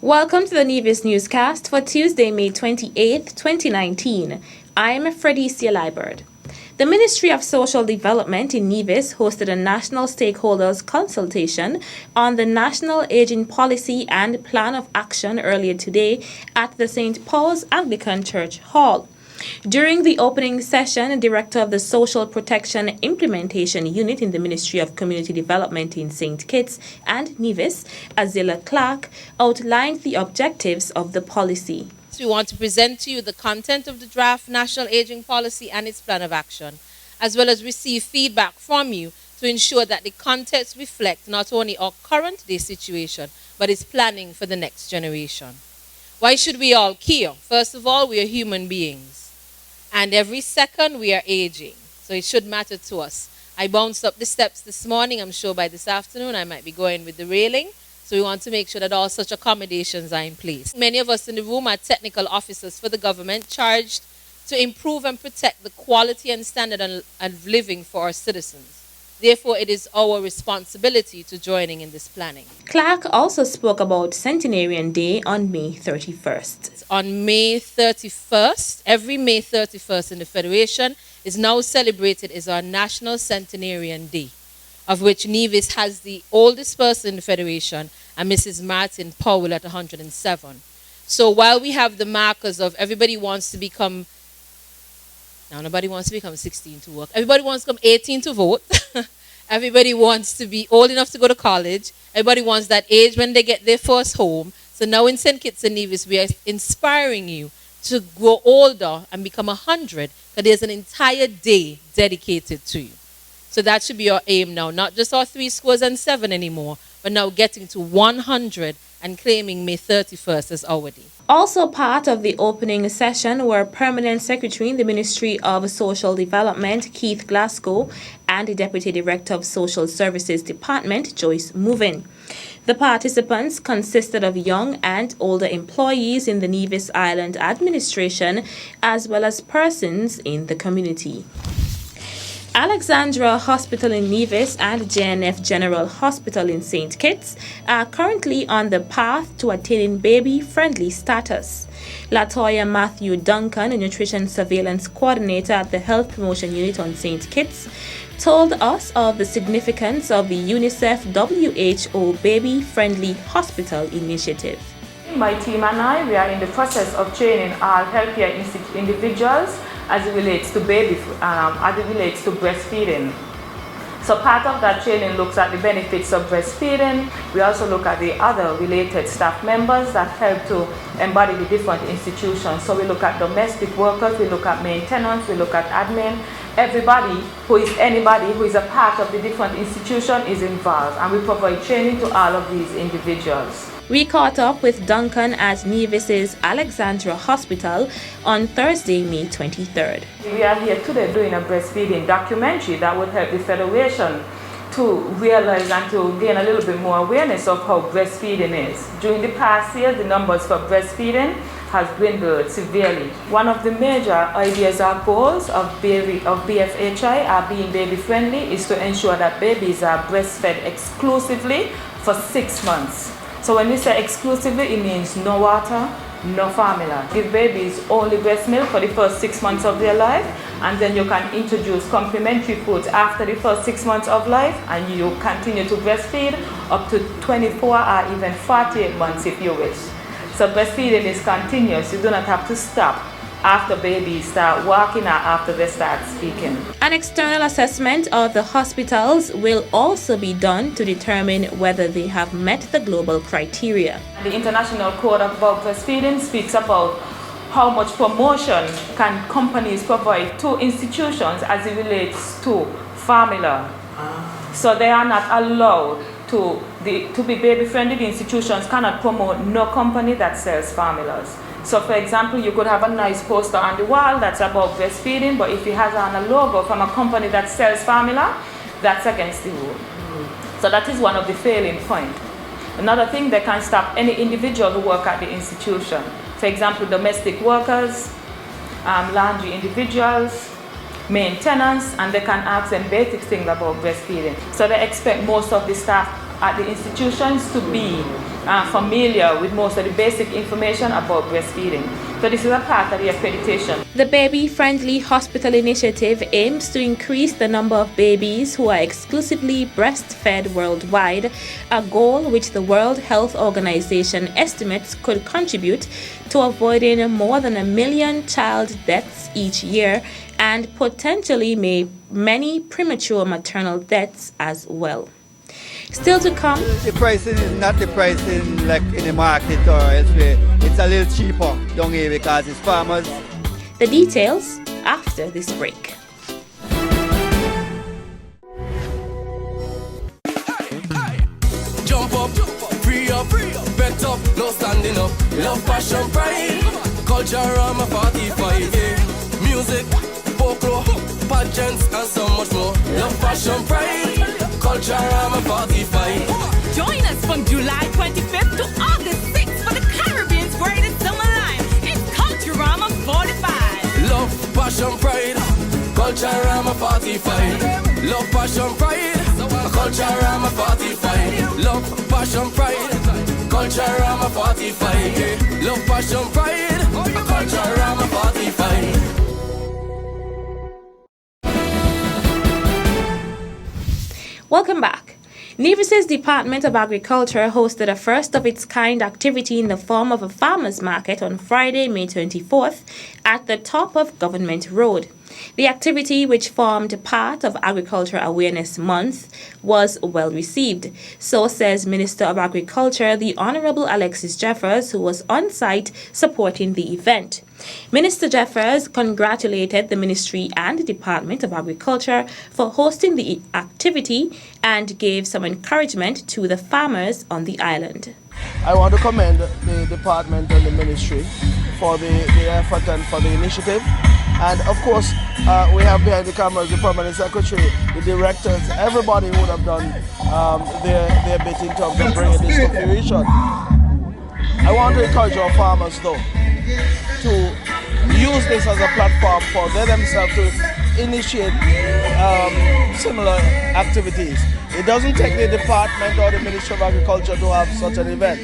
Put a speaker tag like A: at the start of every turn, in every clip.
A: Welcome to the Nevis Newscast for Tuesday, May 28, 2019. I'm Fredicia Liebert. The Ministry of Social Development in Nevis hosted a national stakeholders consultation on the National Aging Policy and Plan of Action earlier today at the St. Paul's Anglican Church Hall. During the opening session, Director of the Social Protection Implementation Unit in the Ministry of Community Development in St. Kitts and Nevis, Azila Clark, outlined the objectives of the policy.
B: We want to present to you the content of the draft National Aging Policy and its plan of action, as well as receive feedback from you to ensure that the context reflects not only our current day situation, but its planning for the next generation. Why should we all care? First of all, we are human beings. And every second we are aging. So it should matter to us. I bounced up the steps this morning. I'm sure by this afternoon I might be going with the railing. So we want to make sure that all such accommodations are in place. Many of us in the room are technical officers for the government charged to improve and protect the quality and standard of living for our citizens. Therefore, it is our responsibility to joining in this planning.
A: Clark also spoke about Centenarian Day on May 31st.
B: On May 31st, every May 31st in the Federation is now celebrated as our National Centenarian Day, of which Nevis has the oldest person in the Federation, and Mrs. Martin Powell at 107. So while we have the markers of everybody wants to become, now nobody wants to become 16 to work, everybody wants to become 18 to vote, everybody wants to be old enough to go to college, everybody wants that age when they get their first home. So now in St. Kitts and Nevis, we are inspiring you to grow older and become 100, because there's an entire day dedicated to you. So that should be our aim now, not just our 7 anymore, but now getting to 100 and claiming May 31st as our day.
A: Also part of the opening session were Permanent Secretary in the Ministry of Social Development, Keith Glasgow, and the Deputy Director of Social Services Department, Joyce Movin. The participants consisted of young and older employees in the Nevis Island administration, as well as persons in the community. Alexandra Hospital in Nevis and JNF General Hospital in St. Kitts are currently on the path to attaining baby-friendly status. Latoya Matthew Duncan, a nutrition surveillance coordinator at the Health Promotion Unit on St. Kitts, told us of the significance of the UNICEF WHO Baby-Friendly Hospital initiative.
C: My team and I, we are in the process of training our healthcare individuals as it relates to breastfeeding. So part of that training looks at the benefits of breastfeeding. We also look at the other related staff members that help to embody the different institutions. So we look at domestic workers, we look at maintenance, we look at admin. Anybody who is a part of the different institution is involved, and we provide training to all of these individuals.
A: We caught up with Duncan at Nevis's Alexandra Hospital on Thursday, May 23rd.
C: We are here today doing a breastfeeding documentary that would help the Federation to realize and to gain a little bit more awareness of how breastfeeding is. During the past year, the numbers for breastfeeding has dwindled severely. One of the major ideas or goals of BFHI, our Being Baby Friendly, is to ensure that babies are breastfed exclusively for 6 months. So when we say exclusively, it means no water, no formula. Give babies only breast milk for the first 6 months of their life, and then you can introduce complementary foods after the first 6 months of life, and you continue to breastfeed up to 24 or even 48 months if you wish. So breastfeeding is continuous. You do not have to stop after babies start walking or after they start speaking.
A: An external assessment of the hospitals will also be done to determine whether they have met the global criteria.
C: The International Code about Breastfeeding speaks about how much promotion can companies provide to institutions as it relates to formula. So they are not allowed to be baby-friendly. The institutions cannot promote no company that sells formulas. So for example, you could have a nice poster on the wall that's about breastfeeding, but if it has on a logo from a company that sells formula, that's against the rule. So that is one of the failing points. Another thing, they can stop any individual who work at the institution. For example, domestic workers, laundry individuals, maintenance, and they can ask them basic things about breastfeeding. So they expect most of the staff at the institutions to be familiar with most of the basic information about breastfeeding. So this is a part of the accreditation.
A: The Baby Friendly Hospital Initiative aims to increase the number of babies who are exclusively breastfed worldwide, a goal which the World Health Organization estimates could contribute to avoiding more than 1 million child deaths each year and potentially many premature maternal deaths as well. Still to come.
D: The pricing is not the pricing like in the market or elsewhere. It's a little cheaper down here because it's farmers.
A: The details after this break.
E: Jump up, free up, bet up, no standing up. Love, passion, pride, culture, I'm a 45, yeah. Music, folklore, pageants, and so much more. Love, passion, pride, culture, I'm a 45.
F: Join us from July 25th to August 6th for the Caribbean's greatest summer line. It's Culturama 45.
E: Love, passion, pride, culture, I'm a 45. Love, passion, pride, culture, I'm a 45. Love, passion, pride, culture, I'm a 45. Yeah. Love, passion, pride, culture, I'm a 45.
A: Welcome back. Nevis's Department of Agriculture hosted a first-of-its-kind activity in the form of a farmers' market on Friday, May 24th at the top of Government Road. The activity, which formed part of Agriculture Awareness Month, was well received. So says Minister of Agriculture, the Honorable Alexis Jeffers, who was on site supporting the event. Minister Jeffers congratulated the Ministry and Department of Agriculture for hosting the activity and gave some encouragement to the farmers on the island.
G: I want to commend the department and the ministry for the effort and for the initiative. And of course, we have behind the cameras the permanent secretary, the directors, everybody who would have done their bit in terms of bringing this to fruition. I want to encourage our farmers though to use this as a platform for them themselves to initiate similar activities. It doesn't take the department or the Ministry of Agriculture to have such an event.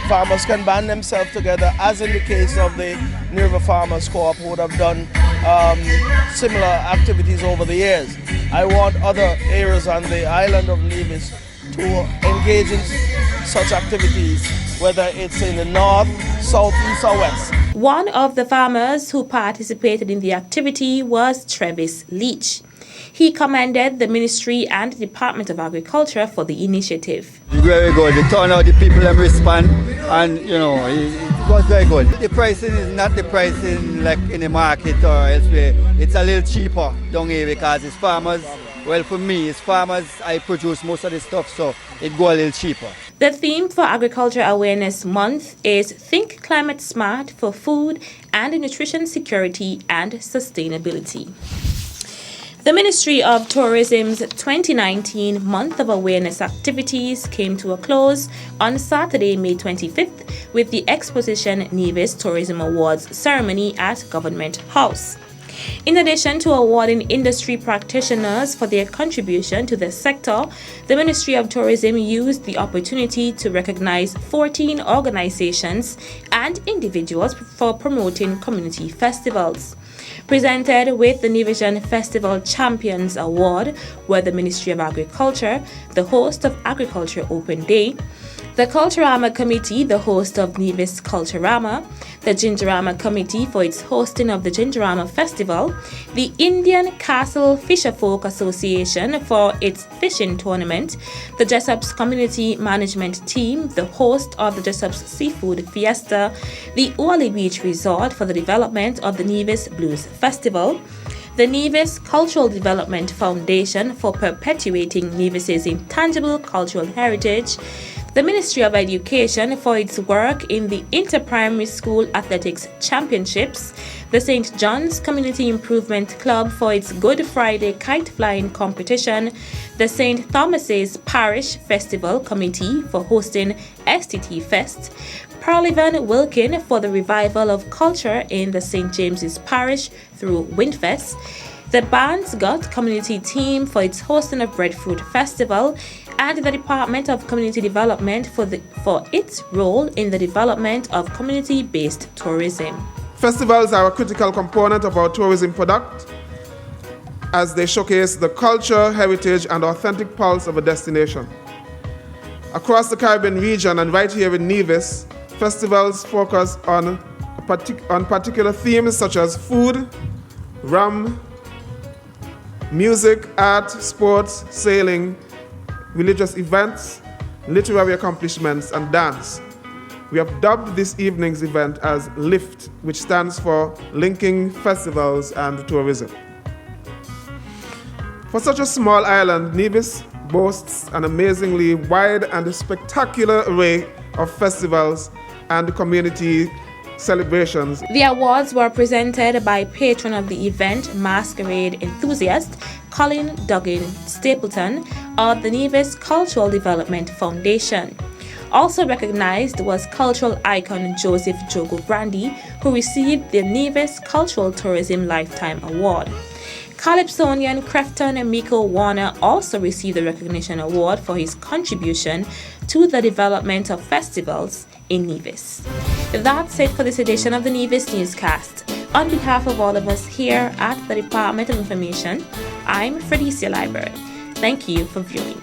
G: Farmers can band themselves together, as in the case of the Nevis Farmers Co-op, who would have done similar activities over the years. I want other areas on the island of Nevis to engage in such activities, whether it's in the north, south, east or west.
A: One of the farmers who participated in the activity was Travis Leach. He commended the Ministry and Department of Agriculture for the initiative.
D: Very good. The turnout, the people them respond, and it was very good. The pricing is not the pricing like in the market or elsewhere. It's a little cheaper down here because it's farmers. Well, for me, it's farmers. I produce most of the stuff, so it go a little cheaper.
A: The theme for Agriculture Awareness Month is Think Climate Smart for Food and Nutrition Security and Sustainability. The Ministry of Tourism's 2019 Month of Awareness activities came to a close on Saturday, May 25th with the Exposition Nevis Tourism Awards ceremony at Government House. In addition to awarding industry practitioners for their contribution to the sector, the Ministry of Tourism used the opportunity to recognize 14 organizations and individuals for promoting community festivals. Presented with the Nevision Festival Champions Award were the Ministry of Agriculture, the host of Agriculture Open Day, the Culturama Committee, the host of Nevis Culturama, the Gingerama Committee for its hosting of the Gingerama Festival, the Indian Castle Fisherfolk Association for its fishing tournament, the Jessop's Community Management Team, the host of the Jessop's Seafood Fiesta, the Oaly Beach Resort for the development of the Nevis Blues Festival, the Nevis Cultural Development Foundation for perpetuating Nevis's intangible cultural heritage, the Ministry of Education for its work in the Inter-Primary School Athletics Championships, the St. John's Community Improvement Club for its Good Friday Kite Flying Competition, the St. Thomas's Parish Festival Committee for hosting STT Fest, Parlivan Wilkin for the revival of culture in the St. James's Parish through Windfest, the Barnesgut Community Team for its hosting of Breadfruit Festival, and the Department of Community Development for its role in the development of community-based tourism.
H: Festivals are a critical component of our tourism product as they showcase the culture, heritage, and authentic pulse of a destination. Across the Caribbean region and right here in Nevis, festivals focus on particular themes such as food, rum, music, art, sports, sailing, religious events, literary accomplishments, and dance. We have dubbed this evening's event as LIFT, which stands for Linking Festivals and Tourism. For such a small island, Nevis boasts an amazingly wide and spectacular array of festivals and community celebrations.
A: The awards were presented by patron of the event, masquerade enthusiast Colin Duggan Stapleton of the Nevis Cultural Development Foundation. Also recognized was cultural icon Joseph Jogo Brandy, who received the Nevis Cultural Tourism Lifetime Award. Calypsonian Crefton Miko Warner also received the recognition award for his contribution to the development of festivals in Nevis. That's it for this edition of the Nevis Newscast. On behalf of all of us here at the Department of Information, I'm Fredicia Liebert. Thank you for viewing.